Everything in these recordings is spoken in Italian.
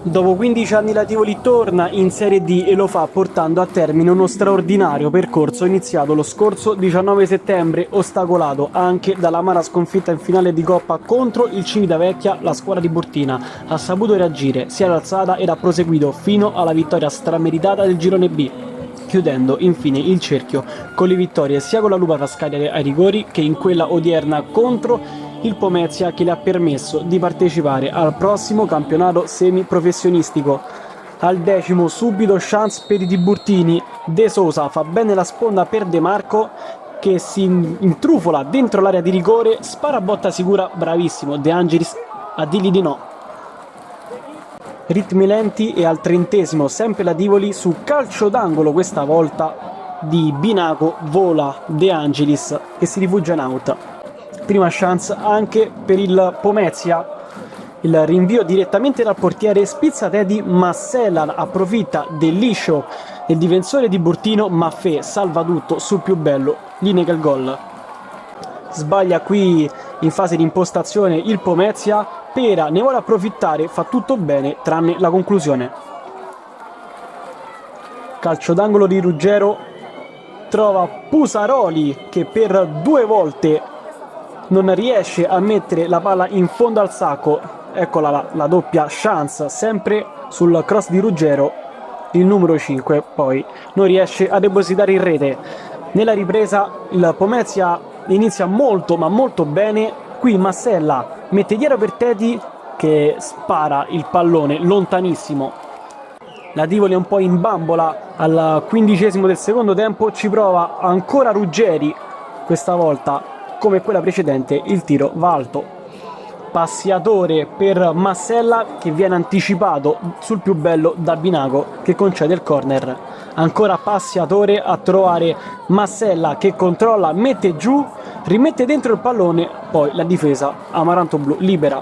Dopo 15 anni la Tivoli torna in Serie D e lo fa portando a termine uno straordinario percorso iniziato lo scorso 19 settembre, ostacolato anche dall'amara sconfitta in finale di Coppa contro il Civitavecchia. La squadra di Burtina ha saputo reagire, si è alzata ed ha proseguito fino alla vittoria strameritata del girone B, chiudendo infine il cerchio con le vittorie sia con la Lupa Frascati ai rigori che in quella odierna contro il Pomezia, che le ha permesso di partecipare al prossimo campionato semiprofessionistico. Al 10° subito chance per i tiburtini, De Sosa fa bene la sponda per De Marco che si intrufola dentro l'area di rigore, spara botta sicura, bravissimo De Angelis a dirgli di no. Ritmi lenti e al 30° sempre la Tivoli su calcio d'angolo, questa volta di Binaco vola De Angelis che si rifugia in out. Prima chance anche per il Pomezia, il rinvio direttamente dal portiere Spizzatedi, Massella approfitta del liscio del difensore di Burtino, Maffè salva tutto sul più bello, gli nega il gol. Sbaglia qui in fase di impostazione il Pomezia, Pera ne vuole approfittare, fa tutto bene tranne la conclusione. Calcio d'angolo di Ruggero, trova Pusaroli che per 2 volte non riesce a mettere la palla in fondo al sacco. Eccola la doppia chance, sempre sul cross di Ruggero. Il numero 5 poi non riesce a depositare in rete. Nella ripresa il Pomezia inizia molto ma molto bene. Qui Massella mette dietro per Teti che spara il pallone lontanissimo. La Tivoli è un po' in bambola al 15° del secondo tempo, ci prova ancora Ruggeri, questa volta come quella precedente il tiro va alto. Passiatore per Massella che viene anticipato sul più bello da Binaco che concede il corner. Ancora Passiatore a trovare Massella che controlla, mette giù, rimette dentro il pallone, poi la difesa amaranto-blu libera.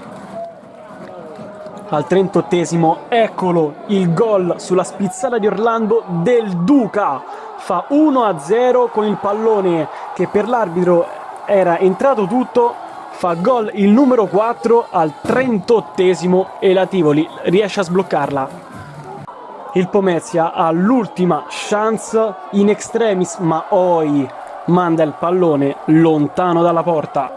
Al 38° eccolo il gol sulla spizzata di Orlando del Duca, fa 1-0 con il pallone che per l'arbitro era entrato tutto, fa gol il numero 4 al 38° e la Tivoli riesce a sbloccarla. Il Pomezia ha l'ultima chance in extremis, ma Oi manda il pallone lontano dalla porta.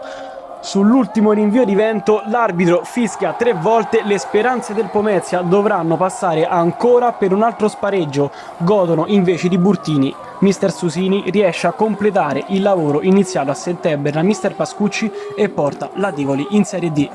Sull'ultimo rinvio di vento l'arbitro fischia 3 volte, le speranze del Pomezia dovranno passare ancora per un altro spareggio, godono invece di Burtini. Mister Susini riesce a completare il lavoro iniziato a settembre da Mister Pascucci e porta la Tivoli in Serie D.